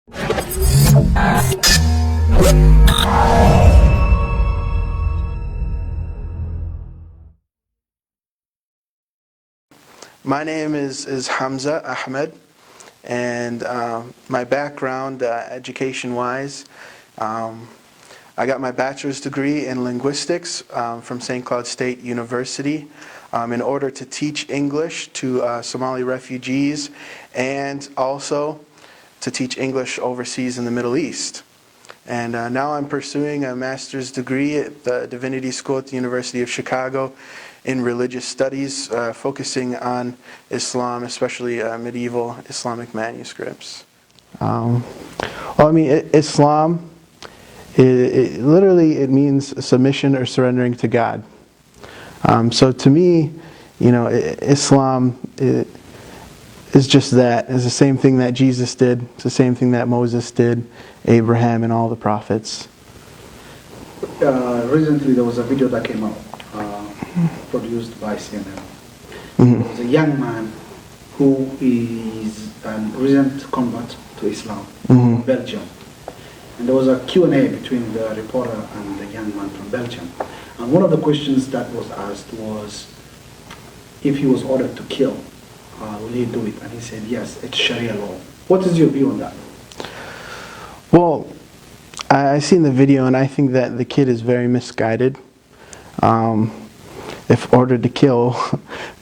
My name is Hamza Ahmed, and my background, education-wise, I got my bachelor's degree in linguistics from St. Cloud State University in order to teach English to Somali refugees and also to teach English overseas in the Middle East. And now I'm pursuing a master's degree at the Divinity School at the University of Chicago in religious studies, focusing on Islam, especially medieval Islamic manuscripts. Islam, literally it means submission or surrendering to God. So to me, Islam is just that. It's the same thing that Jesus did. It's the same thing that Moses did, Abraham, and all the prophets. Recently there was a video that came out, produced by CNN. There was a young man who is a recent convert to Islam from Belgium. And there was a Q&A between the reporter and the young man from Belgium. And one of the questions that was asked was, if he was ordered to kill, will he do it? And he said, yes, it's Sharia law. What is your view on that? Well, I've seen the video and I think that the kid is very misguided. If ordered to kill,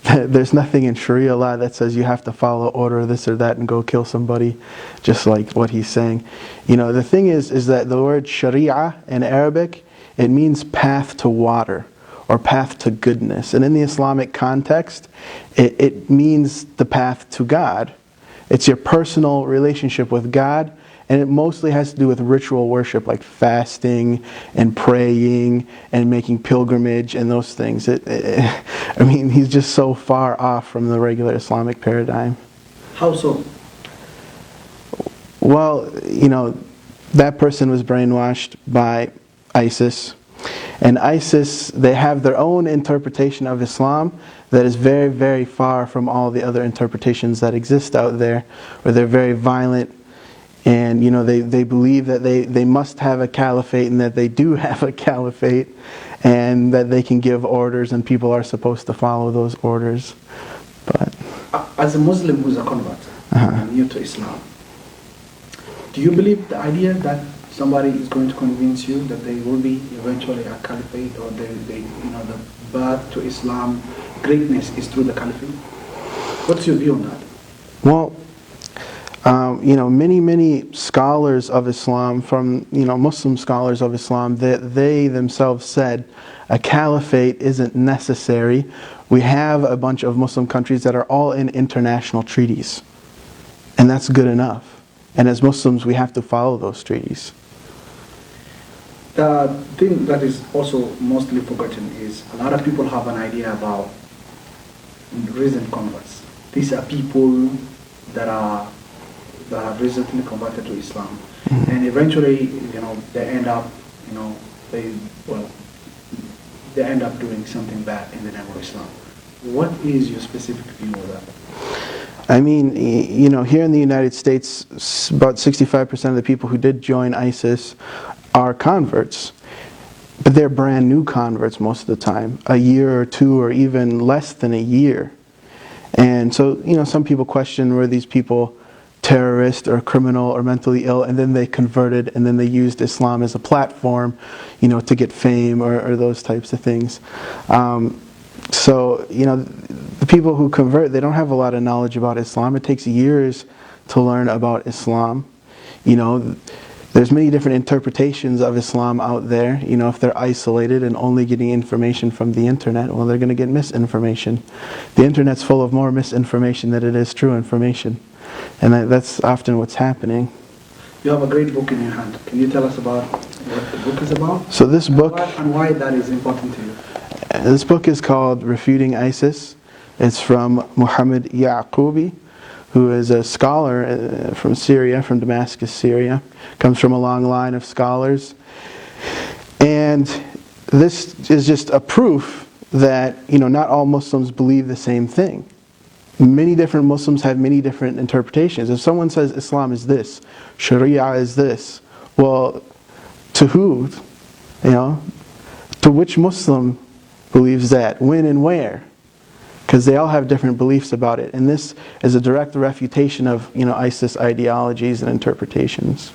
there's nothing in Sharia law that says you have to follow order this or that and go kill somebody, just like what he's saying. The thing is that the word Sharia in Arabic, it means path to water or path to goodness. And in the Islamic context, it means the path to God. It's your personal relationship with God. And it mostly has to do with ritual worship, like fasting and praying and making pilgrimage and those things. He's just so far off from the regular Islamic paradigm. How so? Well, that person was brainwashed by ISIS. And ISIS, they have their own interpretation of Islam that is very, very far from all the other interpretations that exist out there, where they're very violent. And they believe that they must have a caliphate and that they do have a caliphate and that they can give orders and people are supposed to follow those orders. But as a Muslim who's a convert, new to Islam, do you believe the idea that somebody is going to convince you that there will be eventually a caliphate, or the birth to Islam, greatness is through the caliphate? What's your view on that? Well, many scholars of Islam, from Muslim scholars of Islam, they themselves said a caliphate isn't necessary. We have a bunch of Muslim countries that are all in international treaties, and that's good enough. And as Muslims, we have to follow those treaties. The thing that is also mostly forgotten is a lot of people have an idea about recent converts. These are people that have recently converted to Islam, and eventually, they end up, they end up doing something bad in the name of Islam. What is your specific view of that? Here in the United States, about 65% of the people who did join ISIS are converts, but they're brand new converts most of the time, a year or two, or even less than a year. And so, some people question, were these people terrorist or criminal or mentally ill, and then they converted and then they used Islam as a platform, to get fame or those types of things. The people who convert, they don't have a lot of knowledge about Islam. It takes years to learn about Islam. There's many different interpretations of Islam out there. If they're isolated and only getting information from the internet, well, they're going to get misinformation. The internet's full of more misinformation than it is true information. And that's often what's happening. You have a great book in your hand. Can you tell us about what the book is about? So this book... And why that is important to you? This book is called Refuting ISIS. It's from Muhammad Yaqoubi, who is a scholar from Syria, from Damascus, Syria. Comes from a long line of scholars. And this is just a proof that, not all Muslims believe the same thing. many different Muslims have many different interpretations. If someone says Islam is this, Sharia is this, well, to who? You know, to which Muslim believes that? When and where? Because they all have different beliefs about it. And this is a direct refutation of, you know, ISIS ideologies and interpretations.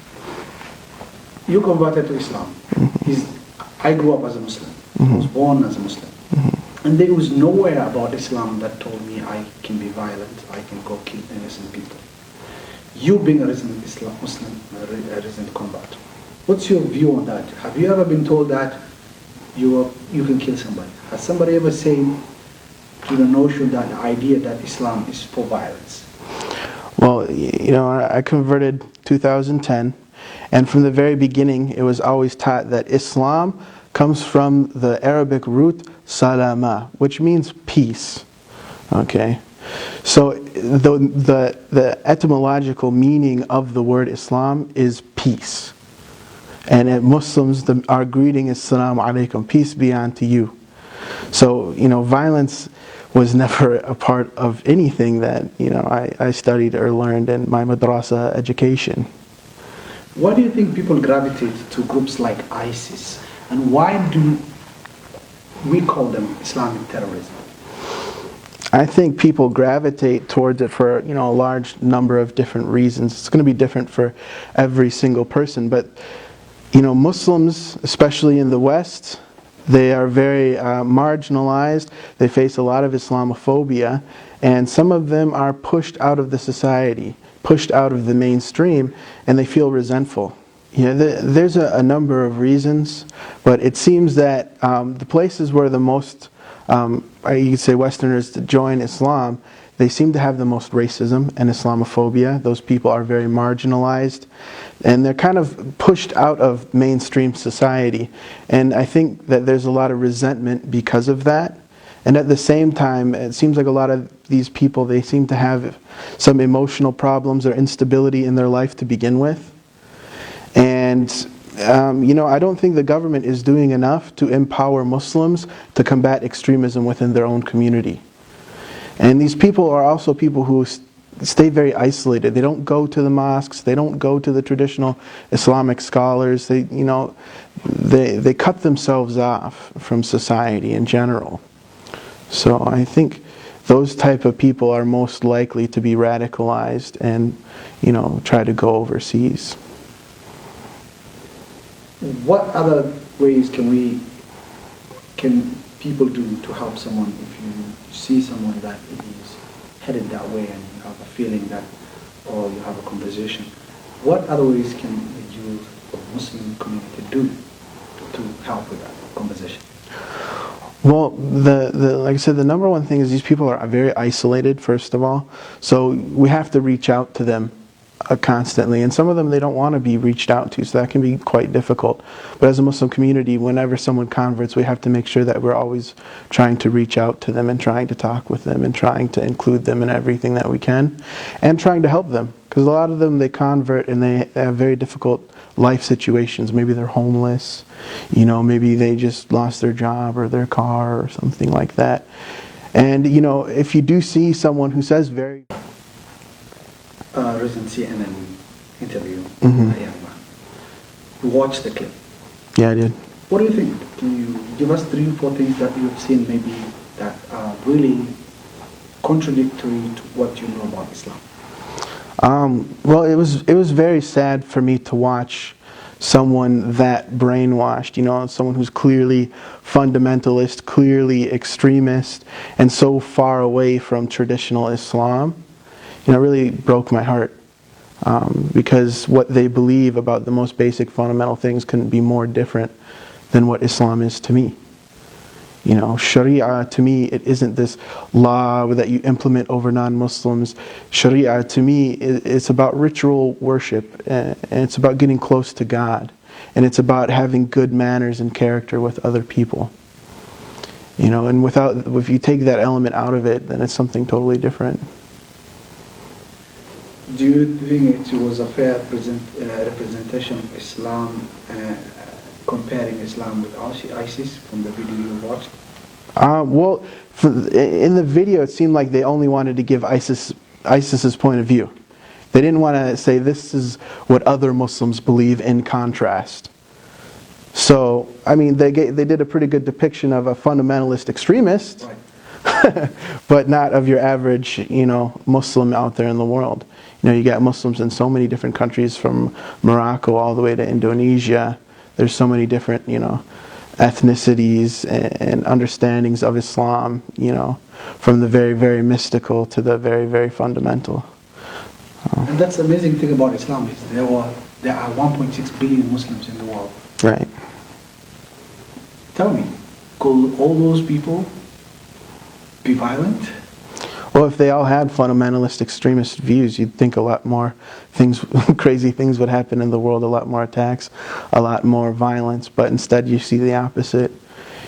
You converted to Islam. I grew up as a Muslim. I was born as a Muslim. And there was nowhere about Islam that told me I can be violent, I can go kill innocent people. You being a recent Muslim, a recent convert, what's your view on that? Have you ever been told that you can kill somebody? Has somebody ever said to the notion, that the idea that Islam is for violence? Well, you know, I converted 2010, and from the very beginning it was always taught that Islam comes from the Arabic root salama, which means peace. Okay, so the etymological meaning of the word Islam is peace, and at Muslims our greeting is Assalamu alaikum, peace be unto you. So, you know, violence was never a part of anything that, you know, I studied or learned in my madrasa education. Why do you think people gravitate to groups like ISIS? And why do we call them Islamic terrorism? I think people gravitate towards it for, you know, a large number of different reasons. It's going to be different for every single person. But, you know, Muslims, especially in the West, they are very marginalized. They face a lot of Islamophobia. And some of them are pushed out of the society, pushed out of the mainstream, and they feel resentful. Yeah, there's a number of reasons, but it seems that the places where the most, you could say, Westerners to join Islam, they seem to have the most racism and Islamophobia. Those people are very marginalized, and they're kind of pushed out of mainstream society. And I think that there's a lot of resentment because of that. And at the same time, it seems like a lot of these people, they seem to have some emotional problems or instability in their life to begin with. And, you know, I don't think the government is doing enough to empower Muslims to combat extremism within their own community. And these people are also people who stay very isolated. They don't go to the mosques. They don't go to the traditional Islamic scholars. They, you know, they cut themselves off from society in general. So I think those type of people are most likely to be radicalized and, you know, try to go overseas. What other ways can people do to help someone if you see someone that is headed that way and you have a feeling that, or you have a conversation? What other ways can the youth or Muslim community do to help with that conversation? Well, like I said, the number one thing is these people are very isolated, first of all. So we have to reach out to them constantly, and some of them, they don't want to be reached out to, so that can be quite difficult. But as a Muslim community, whenever someone converts, we have to make sure that we're always trying to reach out to them and trying to talk with them and trying to include them in everything that we can, and trying to help them, because a lot of them, they convert and they have very difficult life situations. Maybe they're homeless, you know, maybe they just lost their job or their car or something like that. And, you know, if you do see someone who says very recent CNN interview, a young man. You watched the clip. Yeah, I did. What do you think? Can you give us 3 or 4 things that you've seen maybe that are really contradictory to what you know about Islam? Well, it was very sad for me to watch someone that brainwashed, you know, someone who's clearly fundamentalist, clearly extremist, and so far away from traditional Islam. You know, it really broke my heart, because what they believe about the most basic fundamental things couldn't be more different than what Islam is to me. You know, Sharia to me, it isn't this law that you implement over non-Muslims. Sharia to me, it's about ritual worship, and it's about getting close to God, and it's about having good manners and character with other people. You know, and if you take that element out of it, then it's something totally different. Do you think it was a fair representation of Islam, comparing Islam with ISIS from the video you watched? Well, in the video, it seemed like they only wanted to give ISIS's point of view. They didn't want to say this is what other Muslims believe in contrast. So, I mean, they did a pretty good depiction of a fundamentalist extremist, right. But not of your average, Muslim out there in the world. You got Muslims in so many different countries, from Morocco all the way to Indonesia. There's so many different, ethnicities and understandings of Islam, from the very, very mystical to the very, very fundamental. And that's the amazing thing about Islam is there are 1.6 billion Muslims in the world. Right. Tell me, could all those people be violent? Well, if they all had fundamentalist extremist views, you'd think a lot more crazy things would happen in the world, a lot more attacks, a lot more violence. But instead you see the opposite.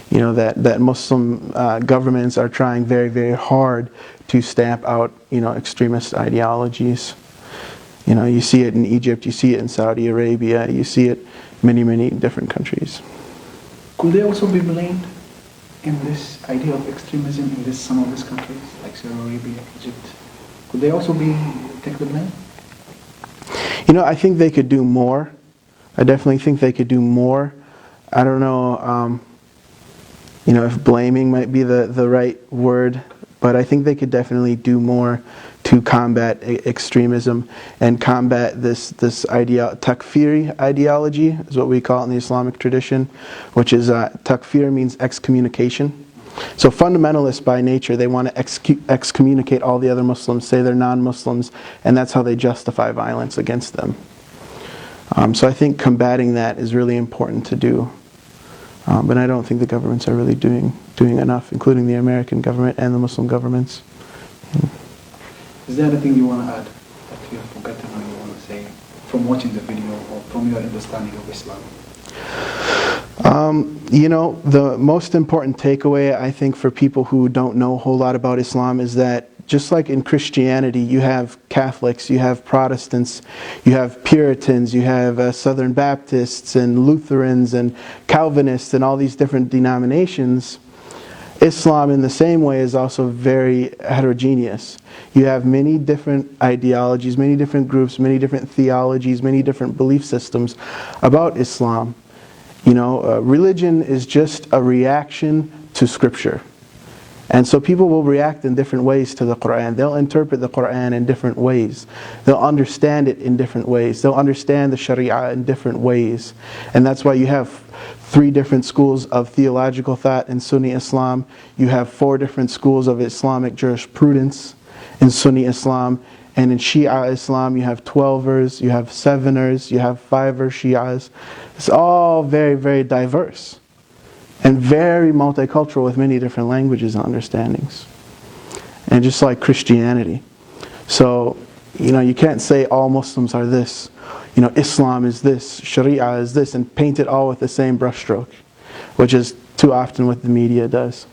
That Muslim governments are trying very, very hard to stamp out, extremist ideologies. You see it in Egypt, you see it in Saudi Arabia, you see it many, many different countries. Could they also be blamed in this idea of extremism in some of these countries, like Saudi Arabia, Egypt? Could they also take the blame? I think they could do more. I definitely think they could do more. I don't know, if blaming might be the right word, but I think they could definitely do more to combat extremism and combat this takfiri ideology, is what we call it in the Islamic tradition, which is takfir means excommunication. So fundamentalists by nature, they want to excommunicate all the other Muslims, say they're non-Muslims, and that's how they justify violence against them. So I think combating that is really important to do. But I don't think the governments are really doing enough, including the American government and the Muslim governments. Is there anything you want to add that you have forgotten or you want to say from watching the video or from your understanding of Islam? The most important takeaway, I think, for people who don't know a whole lot about Islam is that just like in Christianity, you have Catholics, you have Protestants, you have Puritans, you have Southern Baptists and Lutherans and Calvinists and all these different denominations. Islam in the same way is also very heterogeneous. You have many different ideologies, many different groups, many different theologies, many different belief systems about Islam. Religion is just a reaction to Scripture. And so people will react in different ways to the Quran. They'll interpret the Quran in different ways. They'll understand it in different ways. They'll understand the Sharia in different ways. And that's why you have 3 different schools of theological thought in Sunni Islam. You have 4 different schools of Islamic jurisprudence in Sunni Islam. And in Shia Islam, you have 12ers, you have 7ers, you have 5er Shias. It's all very, very diverse and very multicultural with many different languages and understandings. And just like Christianity. So, you can't say all Muslims are this. Islam is this, Sharia is this, and paint it all with the same brushstroke, which is too often what the media does.